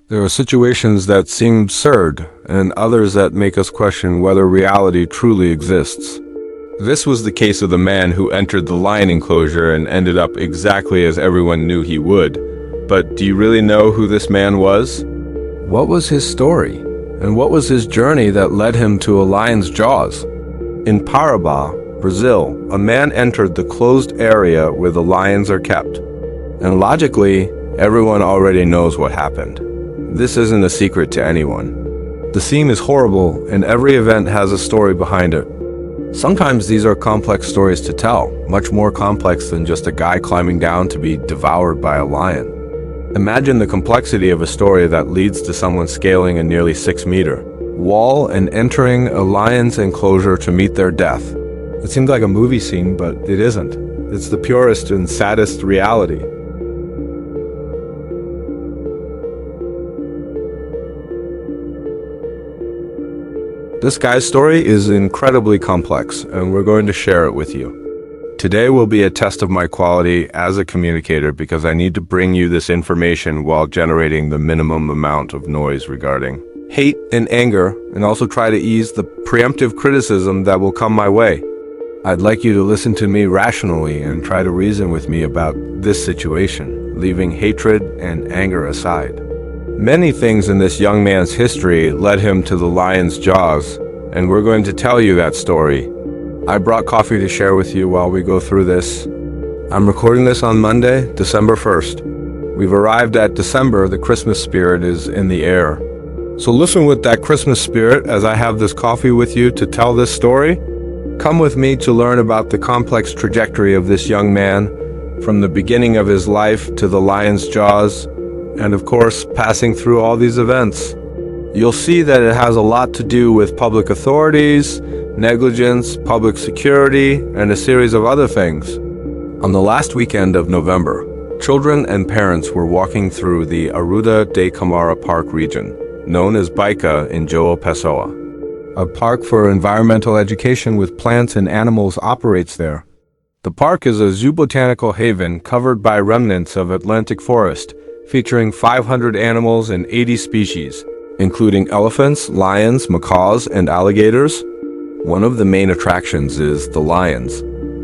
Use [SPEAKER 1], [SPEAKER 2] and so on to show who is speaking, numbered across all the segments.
[SPEAKER 1] There are situations that seem absurd, and others that make us question whether reality truly exists. This was the case of the man who entered the lion enclosure and ended up exactly as everyone knew he would. But do you really know who this man was? What was his story? And what was his journey that led him to a lion's jaws? In Parabá, Brazil, a man entered the closed area where the lions are kept. And logically, everyone already knows what happened. This isn't a secret to anyone. The scene is horrible, and every event has a story behind it. Sometimes these are complex stories to tell, much more complex than just a guy climbing down to be devoured by a lion. Imagine the complexity of a story that leads to someone scaling a nearly 6-meter wall and entering a lion's enclosure to meet their death. It seems like a movie scene, but it isn't. It's the purest and saddest reality. This guy's story is incredibly complex, and we're going to share it with you. Today will be a test of my quality as a communicator because I need to bring you this information while generating the minimum amount of noise regarding hate and anger, and also try to ease the preemptive criticism that will come my way. I'd like you to listen to me rationally and try to reason with me about this situation, leaving hatred and anger aside. Many things in this young man's history led him to the lion's jaws, and we're going to tell you that story. I brought coffee to share with you while we go through this. I'm recording this on Monday, December 1st. We've arrived at December. The Christmas spirit is in the air. So listen with that Christmas spirit as I have this coffee with you to tell this story. Come with me to learn about the complex trajectory of this young man, from the beginning of his life to the lion's jaws, and of course, passing through all these events. You'll see that it has a lot to do with public authorities, negligence, public security, and a series of other things. On the last weekend of November, children and parents were walking through the Arruda Câmara Park region, known as Bica in João Pessoa. A park for environmental education with plants and animals operates there. The park is a zoobotanical haven covered by remnants of Atlantic forest, featuring 500 animals and 80 species, including elephants, lions, macaws, and alligators. One of the main attractions is the lions,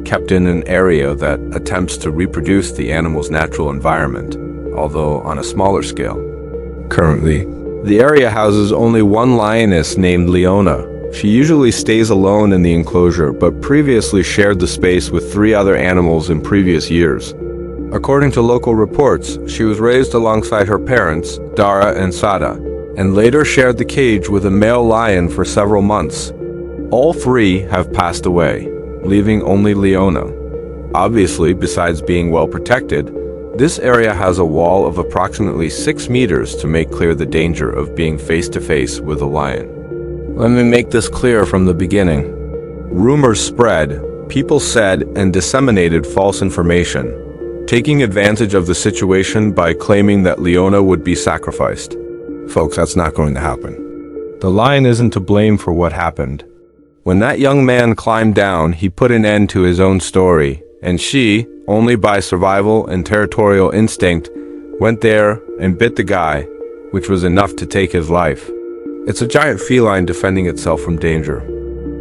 [SPEAKER 1] kept in an area that attempts to reproduce the animal's natural environment, although on a smaller scale. Currently, the area houses only one lioness named Leona. She usually stays alone in the enclosure, but previously shared the space with 3 other animals in previous years. According to local reports, she was raised alongside her parents, Dara and Sada, and later shared the cage with a male lion for several months. All 3 have passed away, leaving only Leona. Obviously, besides being well protected, this area has a wall of approximately 6 meters to make clear the danger of being face-to-face with a lion. Let me make this clear from the beginning. Rumors spread, people said and disseminated false information, taking advantage of the situation by claiming that Leona would be sacrificed. Folks, that's not going to happen. The lion isn't to blame for what happened. When that young man climbed down, he put an end to his own story, and she, only by survival and territorial instinct, went there and bit the guy, which was enough to take his life. It's a giant feline defending itself from danger.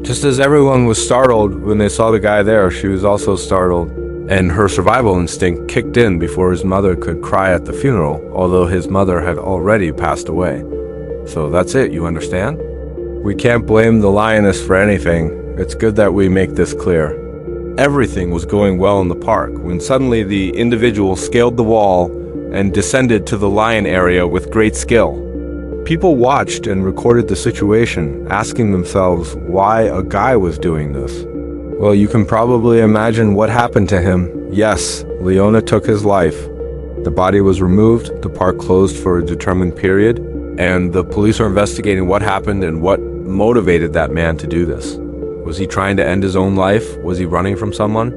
[SPEAKER 1] Just as everyone was startled when they saw the guy there, she was also startled, and her survival instinct kicked in before his mother could cry at the funeral, although his mother had already passed away. So that's it, you understand? We can't blame the lioness for anything. It's good that we make this clear. Everything was going well in the park when suddenly the individual scaled the wall and descended to the lion area with great skill. People watched and recorded the situation, asking themselves why a guy was doing this. Well, you can probably imagine what happened to him. Yes, Leona took his life. The body was removed, the park closed for a determined period, and the police are investigating what happened and what motivated that man to do this. Was he trying to end his own life? Was he running from someone?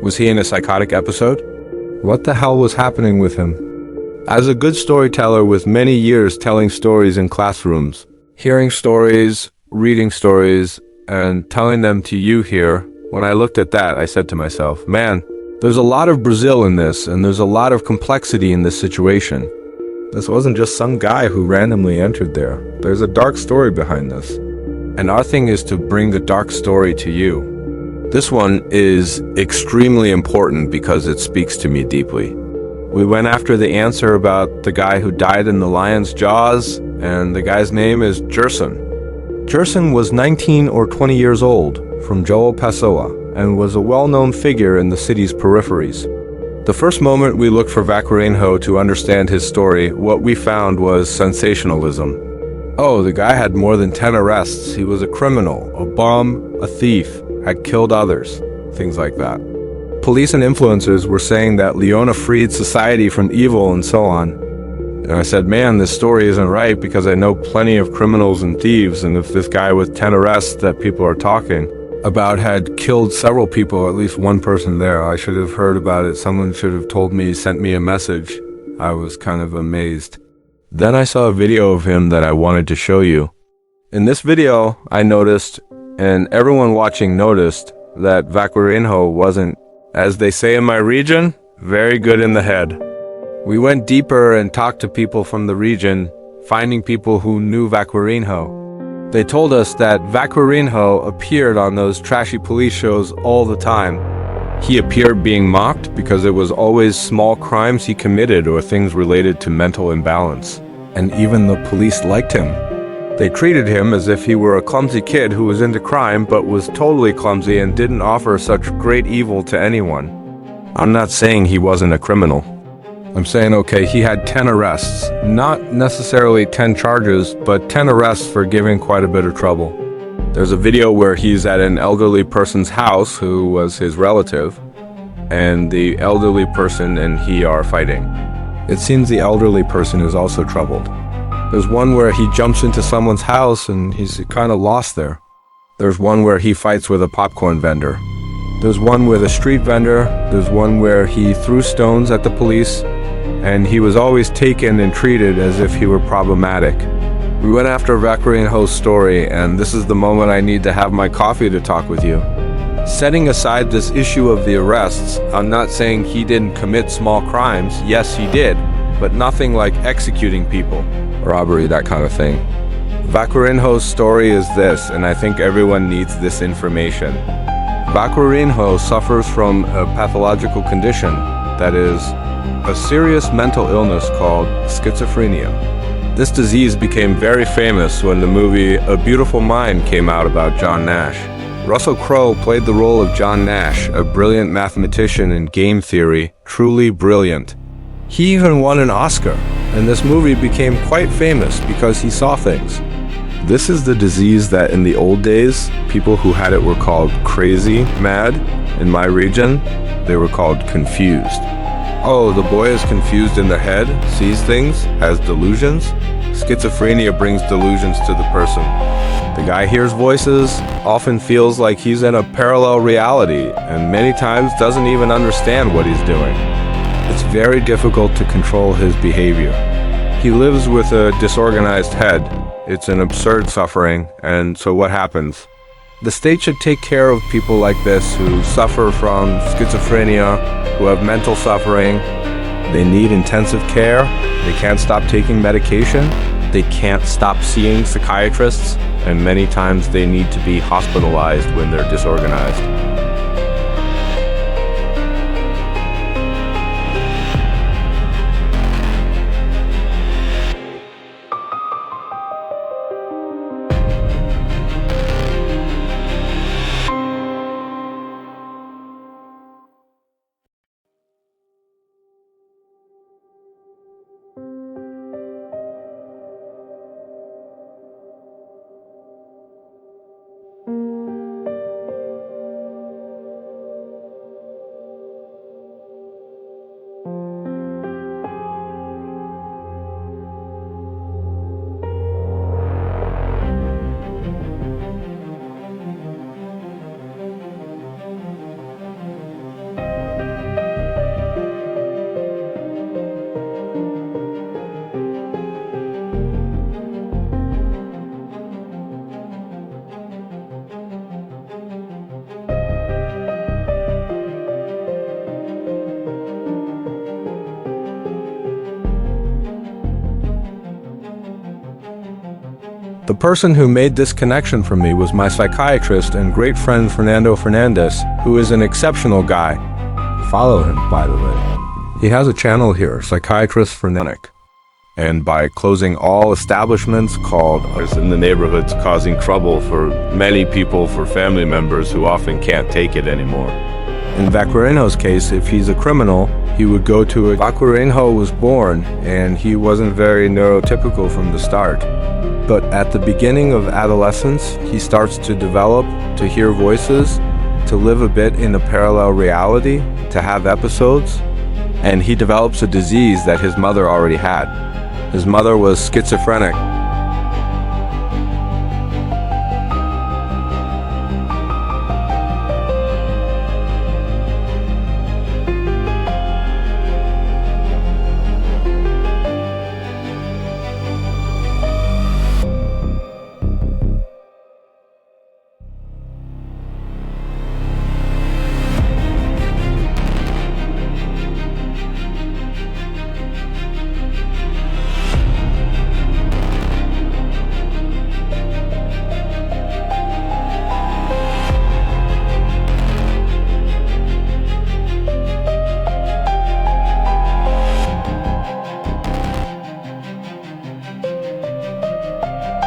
[SPEAKER 1] Was he in a psychotic episode? What the hell was happening with him? As a good storyteller with many years telling stories in classrooms, hearing stories, reading stories, and telling them to you here, when I looked at that, I said to myself, man, there's a lot of Brazil in this, and there's a lot of complexity in this situation. This wasn't just some guy who randomly entered there. There's a dark story behind this. And our thing is to bring the dark story to you. This one is extremely important because it speaks to me deeply. We went after the answer about the guy who died in the lion's jaws, and the guy's name is Gerson. Gerson was 19 or 20 years old, from João Pessoa, and was a well-known figure in the city's peripheries. The first moment we looked for Vaqueirinho to understand his story, what we found was sensationalism. Oh, the guy had more than 10 arrests. He was a criminal, a bum, a thief, had killed others, things like that. Police and influencers were saying that Lioness freed society from evil and so on. And I said, man, this story isn't right because I know plenty of criminals and thieves, and if this guy with 10 arrests that people are talking about had killed several people, at least one person there, I should have heard about it. Someone should have told me, sent me a message. I was kind of amazed. Then I saw a video of him that I wanted to show you. In this video, I noticed, and everyone watching noticed, that Vaqueirinho wasn't, as they say in my region, very good in the head. We went deeper and talked to people from the region, finding people who knew Vaqueirinho. They told us that Vaqueirinho appeared on those trashy police shows all the time. He appeared being mocked because it was always small crimes he committed or things related to mental imbalance. And even the police liked him. They treated him as if he were a clumsy kid who was into crime but was totally clumsy and didn't offer such great evil to anyone. I'm not saying he wasn't a criminal. I'm saying, okay, he had 10 arrests. Not necessarily 10 charges, but 10 arrests for giving quite a bit of trouble. There's a video where he's at an elderly person's house who was his relative, and the elderly person and he are fighting. It seems the elderly person is also troubled. There's one where he jumps into someone's house and he's kind of lost there. There's one where he fights with a popcorn vendor. There's one with a street vendor. There's one where he threw stones at the police, and he was always taken and treated as if he were problematic. We went after Vaqueirinho's story, and this is the moment I need to have my coffee to talk with you. Setting aside this issue of the arrests, I'm not saying he didn't commit small crimes. Yes, he did, but nothing like executing people, robbery, that kind of thing. Vaqueirinho's story is this, and I think everyone needs this information. Vaqueirinho suffers from a pathological condition, that is, a serious mental illness called schizophrenia. This disease became very famous when the movie A Beautiful Mind came out about John Nash. Russell Crowe played the role of John Nash, a brilliant mathematician in game theory, truly brilliant. He even won an Oscar, and this movie became quite famous because he saw things. This is the disease that in the old days, people who had it were called crazy, mad. In my region, they were called confused. Oh, the boy is confused in the head, sees things, has delusions. Schizophrenia brings delusions to the person. The guy hears voices, often feels like he's in a parallel reality, and many times doesn't even understand what he's doing. It's very difficult to control his behavior. He lives with a disorganized head. It's an absurd suffering, and so what happens? The state should take care of people like this who suffer from schizophrenia, who have mental suffering. They need intensive care. They can't stop taking medication. They can't stop seeing psychiatrists, and many times they need to be hospitalized when they're disorganized. The person who made this connection for me was my psychiatrist and great friend Fernando Fernandez, who is an exceptional guy. Follow him, by the way. He has a channel here, Psychiatrist Fernandez. And by closing all establishments called in the neighborhoods, causing trouble for many people, for family members who often can't take it anymore. In Vaqueirinho's case, if he's a criminal, he would go to a... Vaqueirinho was born, and he wasn't very neurotypical from the start. But at the beginning of adolescence, he starts to develop, to hear voices, to live a bit in a parallel reality, to have episodes, and he develops a disease that his mother already had. His mother was schizophrenic.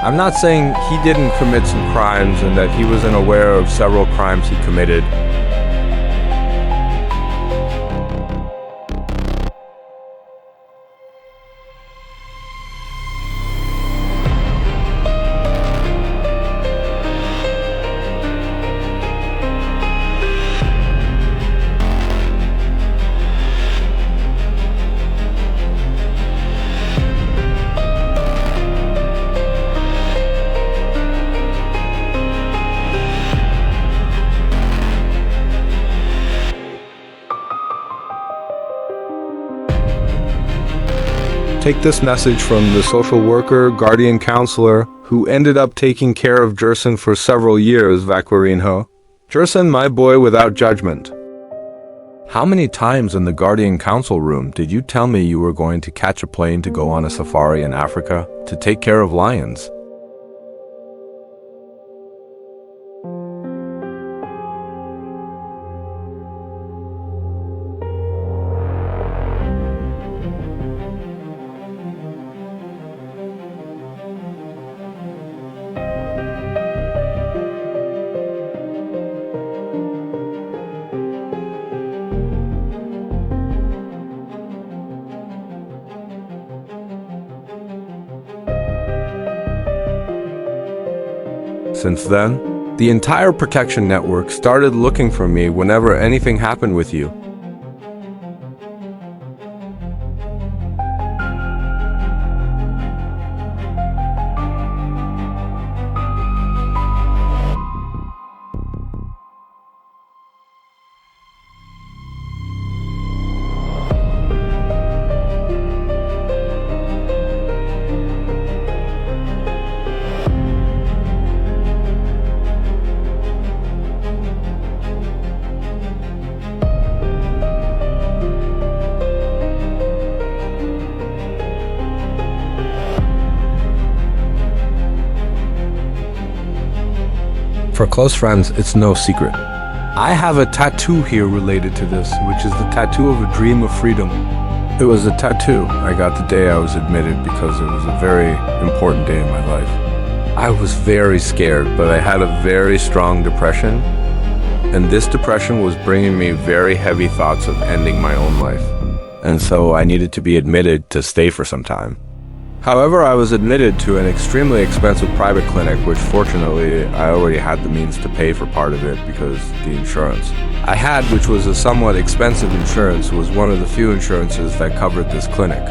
[SPEAKER 1] I'm not saying he didn't commit some crimes and that he wasn't aware of several crimes he committed. Take this message from the social worker, guardian counselor, who ended up taking care of Gerson for several years, Vaqueirinho. Gerson, my boy without judgment. How many times in the guardian council room did you tell me you were going to catch a plane to go on a safari in Africa to take care of lions? Since then, the entire protection network started looking for me whenever anything happened with you. For close friends, it's no secret. I have a tattoo here related to this, which is the tattoo of a dream of freedom. It was a tattoo I got the day I was admitted because it was a very important day in my life. I was very scared, but I had a very strong depression, and this depression was bringing me very heavy thoughts of ending my own life. And so I needed to be admitted to stay for some time. However, I was admitted to an extremely expensive private clinic, which fortunately I already had the means to pay for part of it because the insurance I had, which was a somewhat expensive insurance, was one of the few insurances that covered this clinic.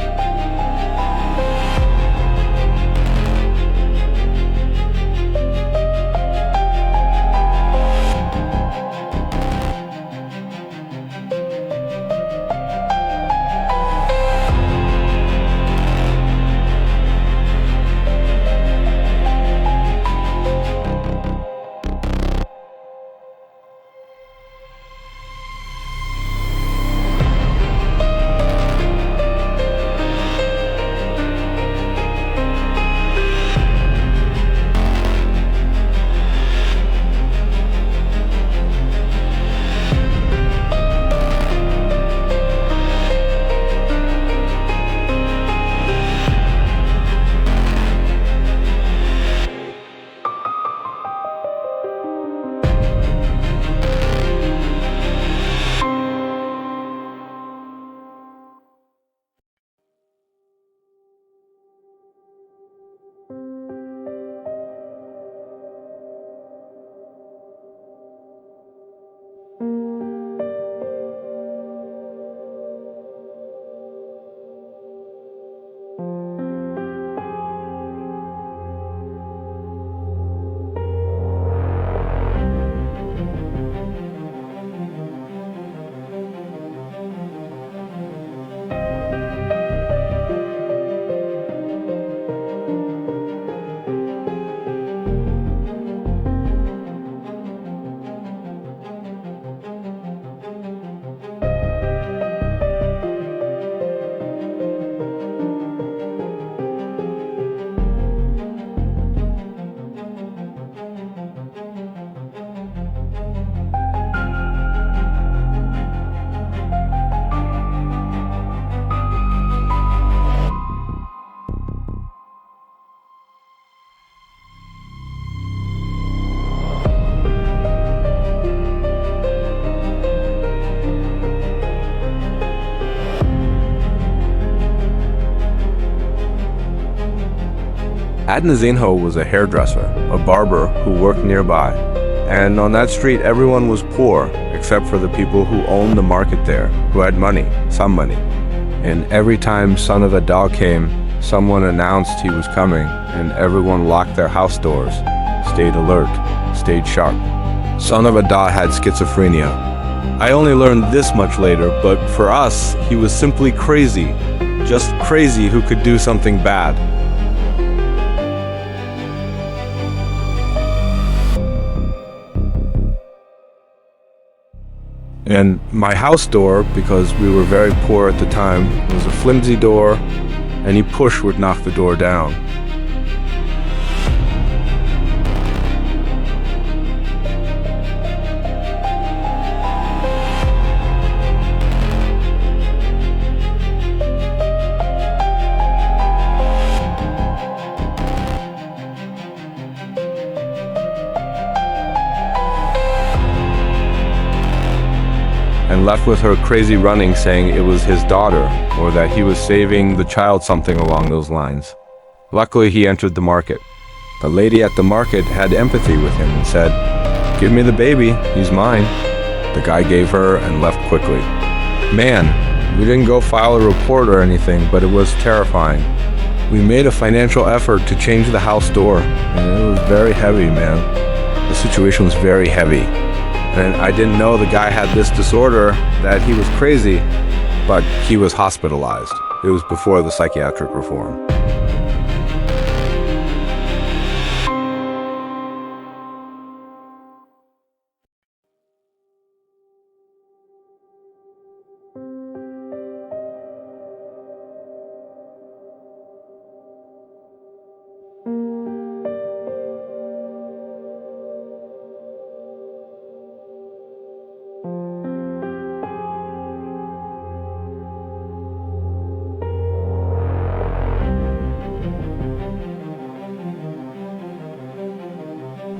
[SPEAKER 1] Adnazinho was a hairdresser, a barber who worked nearby. And on that street, everyone was poor, except for the people who owned the market there, who had money, some money. And every time Son of Adal came, someone announced he was coming, and everyone locked their house doors, stayed alert, stayed sharp. Son of Adal had schizophrenia. I only learned this much later, but for us, he was simply crazy. Just crazy who could do something bad. And my house door, because we were very poor at the time, was a flimsy door. Any push would knock the door down. And left with her crazy running, saying it was his daughter, or that he was saving the child, something along those lines. Luckily, he entered the market. The lady at the market had empathy with him and said, "Give me the baby, he's mine." The guy gave her and left quickly. Man, we didn't go file a report or anything, but it was terrifying. We made a financial effort to change the house door, and it was very heavy, man. The situation was very heavy. And I didn't know the guy had this disorder, that he was crazy, but he was hospitalized. It was before the psychiatric reform.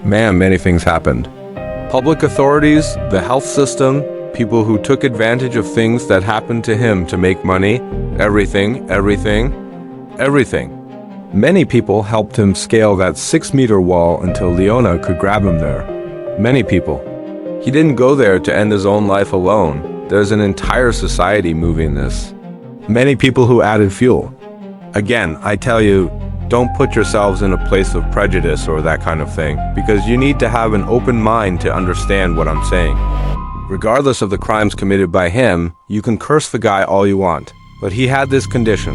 [SPEAKER 1] Man, many things happened. Public authorities, the health system, people who took advantage of things that happened to him to make money, everything. Many people helped him scale that 6-meter wall until Leona could grab him there. Many people. He didn't go there to end his own life alone. There's an entire society moving this. Many people who added fuel. Again, I tell you, don't put yourselves in a place of prejudice or that kind of thing, because you need to have an open mind to understand what I'm saying. Regardless of the crimes committed by him, you can curse the guy all you want, but he had this condition.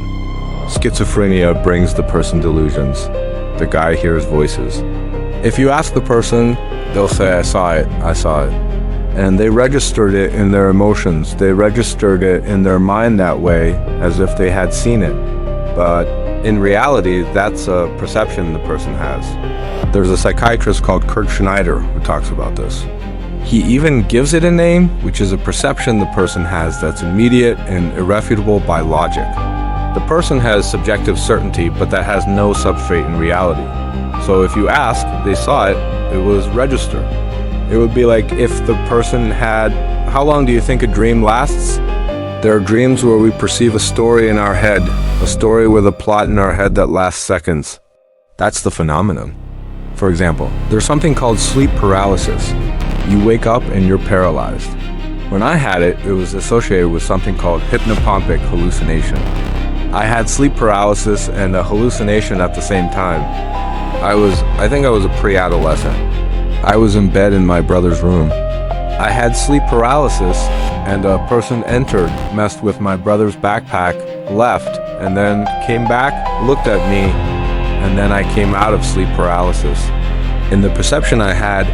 [SPEAKER 1] Schizophrenia brings the person delusions. The guy hears voices. If you ask the person, they'll say, I saw it. And they registered it in their emotions. They registered it in their mind that way, as if they had seen it. But in reality, that's a perception the person has. There's a psychiatrist called Kurt Schneider who talks about this. He even gives it a name, which is a perception the person has that's immediate and irrefutable by logic. The person has subjective certainty, but that has no substrate in reality. So if you ask, they saw it, it was registered. It would be like if the person had, how long do you think a dream lasts? There are dreams where we perceive a story in our head, a story with a plot in our head that lasts seconds. That's the phenomenon. For example, there's something called sleep paralysis. You wake up and you're paralyzed. When I had it, it was associated with something called hypnopompic hallucination. I had sleep paralysis and a hallucination at the same time. I think I was a pre-adolescent. I was in bed in my brother's room. I had sleep paralysis, and a person entered, messed with my brother's backpack, left, and then came back, looked at me, and then I came out of sleep paralysis. In the perception I had,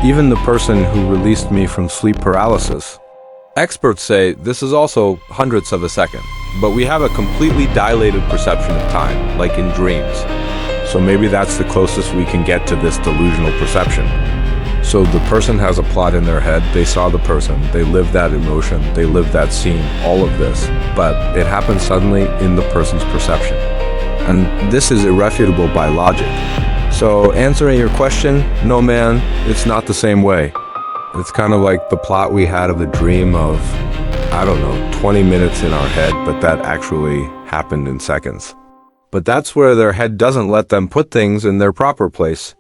[SPEAKER 1] even the person who released me from sleep paralysis. Experts say this is also hundredths of a second, but we have a completely dilated perception of time, like in dreams. So maybe that's the closest we can get to this delusional perception. So the person has a plot in their head, they saw the person, they lived that emotion, they lived that scene, all of this, but it happened suddenly in the person's perception. And this is irrefutable by logic. So answering your question, no man, it's not the same way. It's kind of like the plot we had of the dream of, 20 minutes in our head, but that actually happened in seconds. But that's where their head doesn't let them put things in their proper place.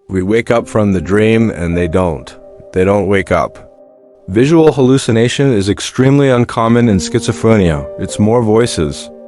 [SPEAKER 1] We wake up from the dream and they don't. They don't wake up. Visual hallucination is extremely uncommon in schizophrenia. It's more voices.